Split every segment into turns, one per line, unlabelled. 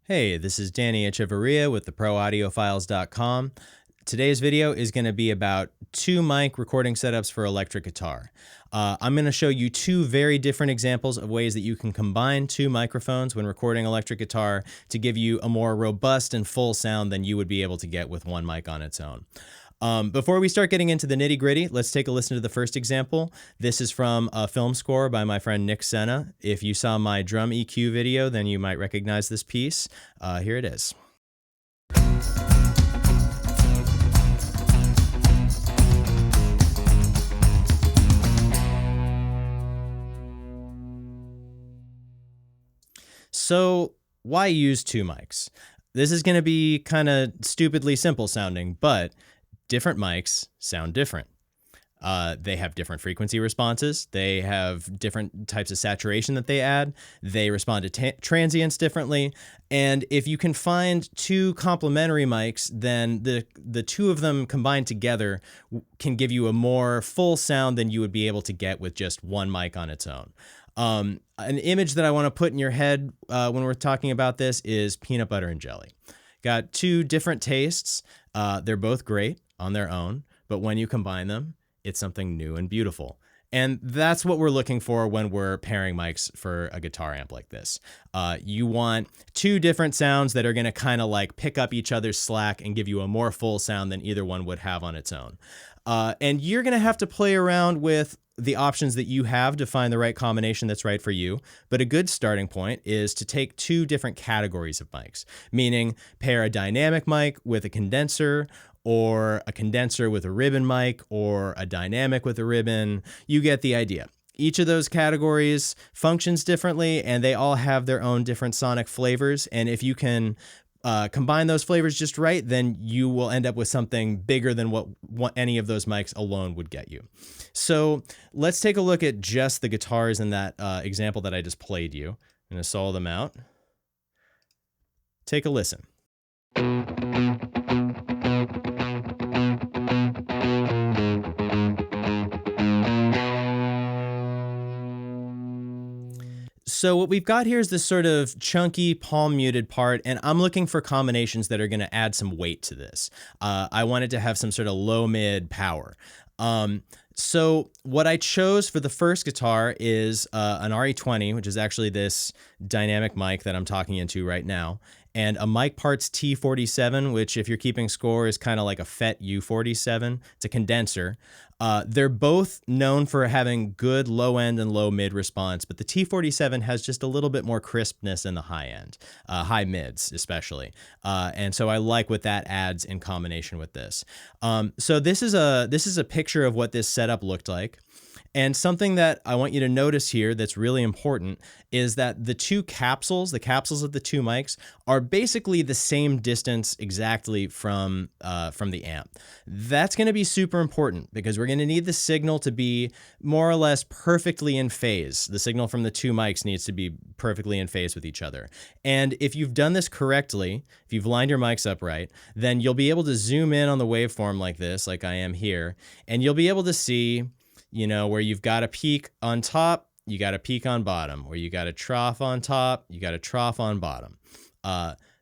Hey, this is Danny Echevarria with theproaudiofiles.com. Today's video is going to be about two mic recording setups for electric guitar. I'm going to show you two very different examples of ways that you can combine two microphones when recording electric guitar to give you a more robust and full sound than you would be able to get with one mic on its own. Before we start getting into the nitty gritty, let's take a listen to the first example. This is from a film score by my friend Nick Senna. If you saw my drum EQ video, then you might recognize this piece. Here it is. So why use two mics? This is going to be kind of stupidly simple sounding, but different mics sound different. They have different frequency responses. They have different types of saturation that they add. They respond to transients differently. And if you can find two complementary mics, then the two of them combined together can give you a more full sound than you would be able to get with just one mic on its own. An image that I want to put in your head when we're talking about this is peanut butter and jelly. Got two different tastes. They're both great on their own, but when you combine them, it's something new and beautiful. And that's what we're looking for when we're pairing mics for a guitar amp like this. You want two different sounds that are going to kind of like pick up each other's slack and give you a more full sound than either one would have on its own. And you're going to have to play around with the options that you have to find the right combination that's right for you. But a good starting point is to take two different categories of mics, meaning pair a dynamic mic with a condenser, or a condenser with a ribbon mic, or a dynamic with a ribbon. You get the idea. Each of those categories functions differently, and they all have their own different sonic flavors. And if you can combine those flavors just right, then you will end up with something bigger than what any of those mics alone would get you. So let's take a look at just the guitars in that example that I just played you. I'm going to solo them out. Take a listen. So what we've got here is this sort of chunky palm muted part, and I'm looking for combinations that are going to add some weight to this. I wanted to have some sort of low mid power. So what I chose for the first guitar is an RE20, which is actually this dynamic mic that I'm talking into right now, and a Mic Parts T47, which if you're keeping score is kind of like a FET U47. It's a condenser. They're both known for having good low end and low mid response, but the T47 has just a little bit more crispness in the high end, high mids especially. And so I like what that adds in combination with this. So this is a picture of what this setup looked like. And something that I want you to notice here that's really important is that the capsules of the two mics are basically the same distance exactly from the amp. That's going to be super important because we're going to need the signal to be more or less perfectly in phase. The signal from the two mics needs to be perfectly in phase with each other. And if you've done this correctly, if you've lined your mics up right, then you'll be able to zoom in on the waveform like this, like I am here, and you'll be able to see, you know, where you've got a peak on top, you got a peak on bottom. Where you got a trough on top, you got a trough on bottom.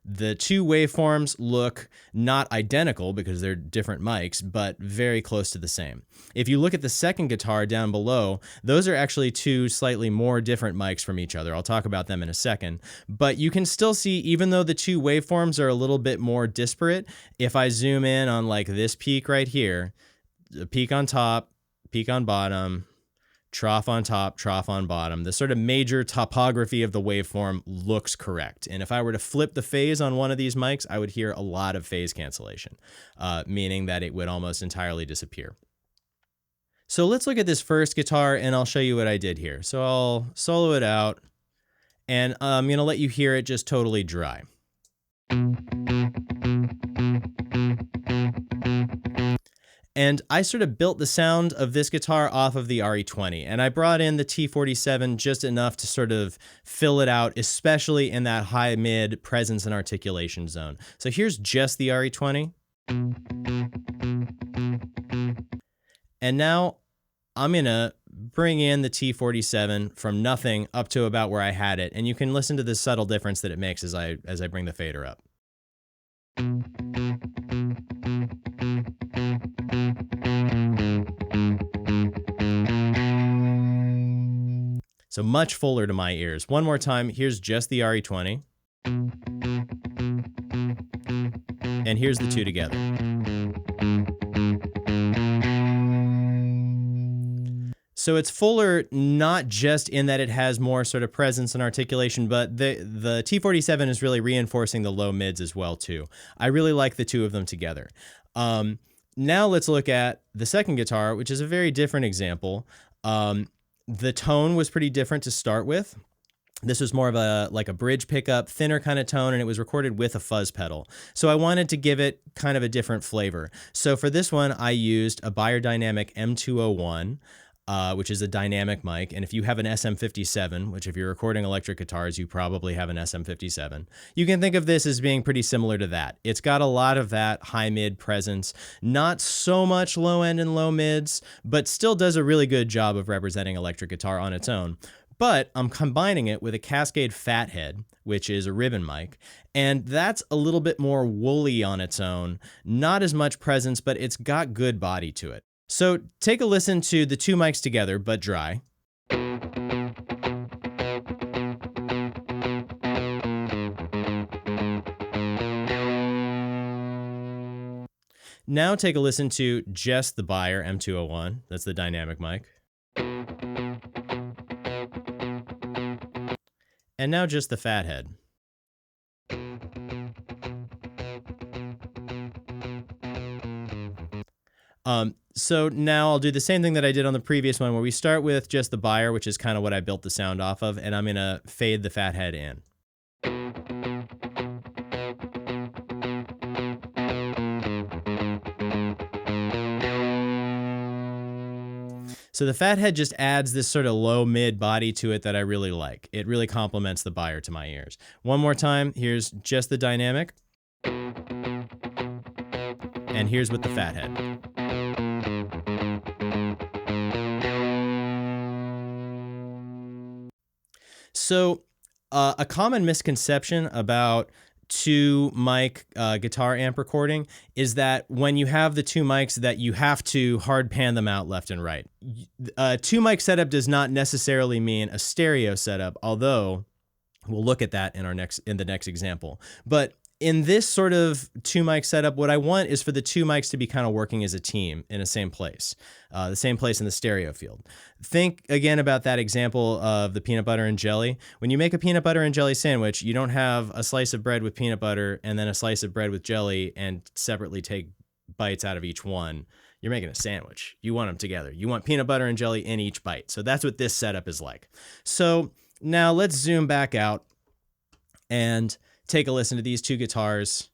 The two waveforms look not identical because they're different mics, but very close to the same. If you look at the second guitar down below, those are actually two slightly more different mics from each other. I'll talk about them in a second. But you can still see, even though the two waveforms are a little bit more disparate, if I zoom in on like this peak right here, the peak on top, peak on bottom, trough on top, trough on bottom. The sort of major topography of the waveform looks correct. And if I were to flip the phase on one of these mics, I would hear a lot of phase cancellation, meaning that it would almost entirely disappear. So let's look at this first guitar and I'll show you what I did here. So I'll solo it out and I'm going to let you hear it just totally dry. And I sort of built the sound of this guitar off of the RE20, and I brought in the T47 just enough to sort of fill it out, especially in that high mid presence and articulation zone. So here's just the RE20. And now I'm gonna bring in the T47 from nothing up to about where I had it, and you can listen to the subtle difference that it makes as I bring the fader up. So much fuller to my ears. One more time, here's just the RE20. And here's the two together. So it's fuller not just in that it has more sort of presence and articulation, but the T47 is really reinforcing the low mids as well too. I really like the two of them together. Now let's look at the second guitar, which is a very different example. The tone was pretty different to start with. This was more of a bridge pickup, thinner kind of tone, and it was recorded with a fuzz pedal. So I wanted to give it kind of a different flavor. So for this one, I used a Beyerdynamic M201, which is a dynamic mic. And if you have an SM57, which if you're recording electric guitars, you probably have an SM57, you can think of this as being pretty similar to that. It's got a lot of that high mid presence, not so much low end and low mids, but still does a really good job of representing electric guitar on its own. But I'm combining it with a Cascade Fathead, which is a ribbon mic, and that's a little bit more woolly on its own, not as much presence, but it's got good body to it. So take a listen to the two mics together, but dry. Now take a listen to just the Beyer M201, that's the dynamic mic. And now just the Fathead. So now I'll do the same thing that I did on the previous one, where we start with just the Beyer, which is kind of what I built the sound off of, and I'm going to fade the Fathead in. So the Fathead just adds this sort of low mid body to it that I really like. It really complements the Beyer to my ears. One more time, here's just the dynamic. And here's with the Fathead. So a common misconception about two mic guitar amp recording is that when you have the two mics that you have to hard pan them out left and right. Two mic setup does not necessarily mean a stereo setup, although we'll look at that in the next example. But in this sort of two mic setup, what I want is for the two mics to be kind of working as a team in the same place in the stereo field. Think again about that example of the peanut butter and jelly. When you make a peanut butter and jelly sandwich, you don't have a slice of bread with peanut butter and then a slice of bread with jelly and separately take bites out of each one. You're making a sandwich. You want them together. You want peanut butter and jelly in each bite. So that's what this setup is like. So now let's zoom back out and take a listen to these two guitars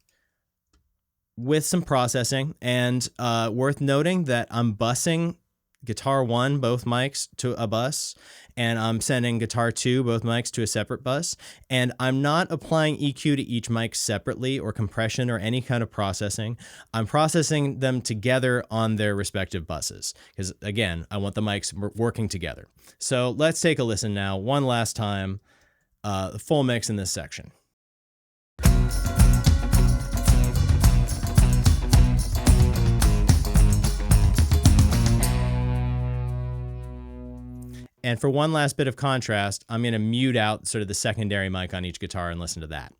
with some processing. And worth noting that I'm busing guitar 1, both mics, to a bus, and I'm sending guitar 2, both mics, to a separate bus. And I'm not applying EQ to each mic separately or compression or any kind of processing. I'm processing them together on their respective buses because, again, I want the mics working together. So let's take a listen now, one last time, the full mix in this section. And for one last bit of contrast, I'm going to mute out sort of the secondary mic on each guitar and listen to that.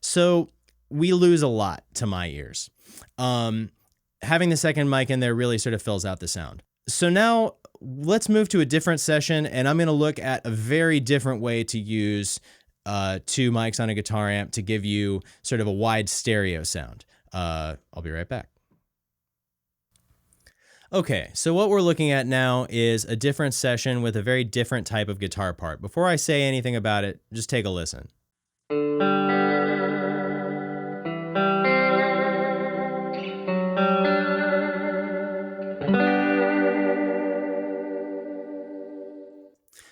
So we lose a lot to my ears. Having the second mic in there really sort of fills out the sound. So now let's move to a different session, and I'm going to look at a very different way to use two mics on a guitar amp to give you sort of a wide stereo sound. I'll be right back. Okay, so what we're looking at now is a different session with a very different type of guitar part. Before I say anything about it, just take a listen.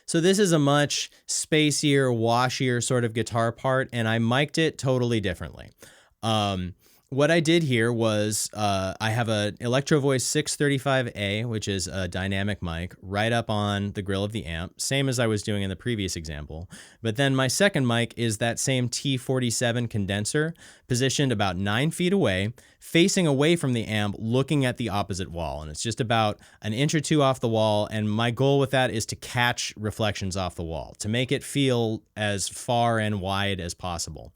So this is a much spacier, washier sort of guitar part, and I mic'd it totally differently. What I did here was I have an Electro Voice 635A, which is a dynamic mic, right up on the grill of the amp, same as I was doing in the previous example. But then my second mic is that same T47 condenser, positioned about 9 feet away, facing away from the amp, looking at the opposite wall. And it's just about an inch or two off the wall. And my goal with that is to catch reflections off the wall, to make it feel as far and wide as possible.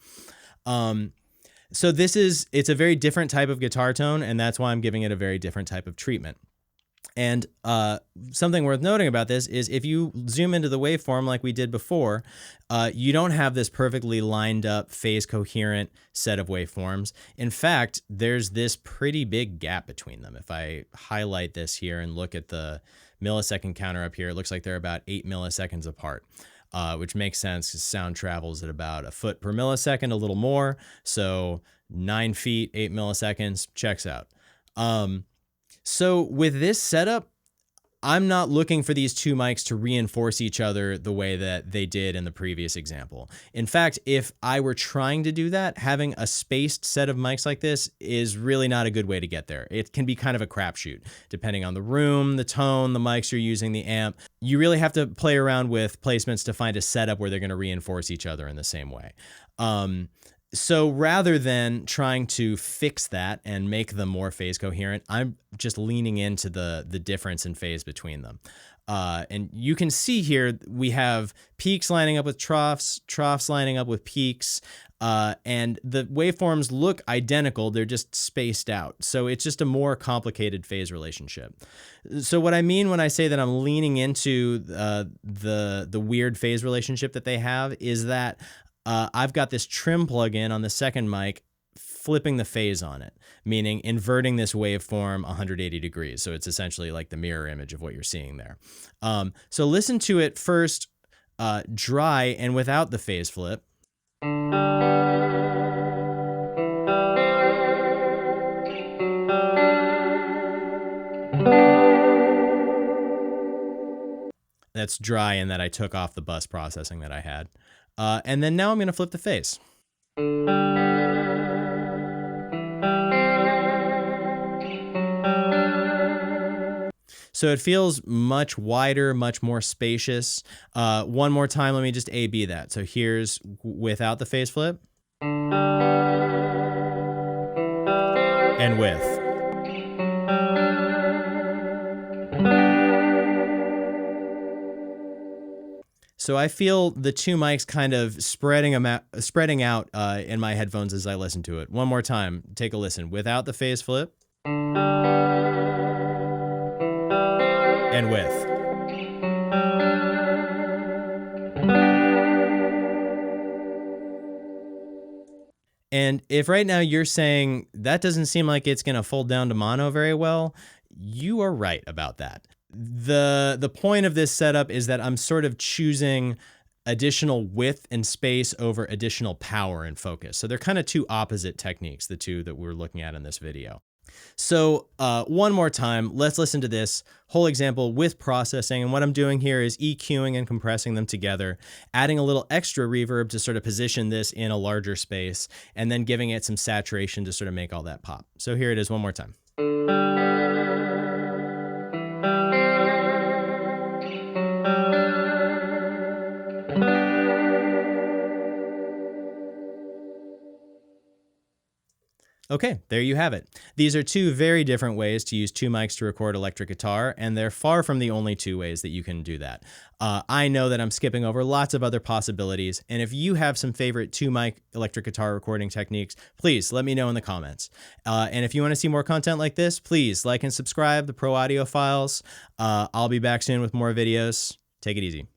So it's a very different type of guitar tone, and that's why I'm giving it a very different type of treatment. And something worth noting about this is if you zoom into the waveform like we did before, you don't have this perfectly lined up phase coherent set of waveforms. In fact, there's this pretty big gap between them. If I highlight this here and look at the millisecond counter up here, it looks like they're about 8 milliseconds apart. Which makes sense because sound travels at about a foot per millisecond, a little more. So 9 feet, 8 milliseconds, checks out. So with this setup, I'm not looking for these two mics to reinforce each other the way that they did in the previous example. In fact, if I were trying to do that, having a spaced set of mics like this is really not a good way to get there. It can be kind of a crapshoot, depending on the room, the tone, the mics you're using, the amp. You really have to play around with placements to find a setup where they're going to reinforce each other in the same way. So rather than trying to fix that and make them more phase coherent, I'm just leaning into the difference in phase between them. And you can see here we have peaks lining up with troughs, troughs lining up with peaks, and the waveforms look identical, they're just spaced out. So it's just a more complicated phase relationship. So what I mean when I say that I'm leaning into the weird phase relationship that they have is that I've got this trim plugin on the second mic flipping the phase on it, meaning inverting this waveform 180 degrees. So it's essentially like the mirror image of what you're seeing there. So listen to it first dry and without the phase flip. That's dry and that I took off the bus processing that I had. And then now I'm going to flip the phase. So it feels much wider, much more spacious. One more time, let me just A-B that. So here's without the phase flip. And with. So I feel the two mics kind of spreading out in my headphones as I listen to it. One more time, take a listen. Without the phase flip. And with. And if right now you're saying that doesn't seem like it's going to fold down to mono very well, you are right about that. The point of this setup is that I'm sort of choosing additional width and space over additional power and focus. So they're kind of two opposite techniques, the two that we're looking at in this video. So one more time, let's listen to this whole example with processing. And what I'm doing here is EQing and compressing them together, adding a little extra reverb to sort of position this in a larger space, and then giving it some saturation to sort of make all that pop. So here it is one more time. Okay, there you have it. These are two very different ways to use two mics to record electric guitar, and they're far from the only two ways that you can do that. I know that I'm skipping over lots of other possibilities, and if you have some favorite two mic electric guitar recording techniques, please let me know in the comments. And if you want to see more content like this, please like and subscribe, the Pro Audio Files. I'll be back soon with more videos. Take it easy.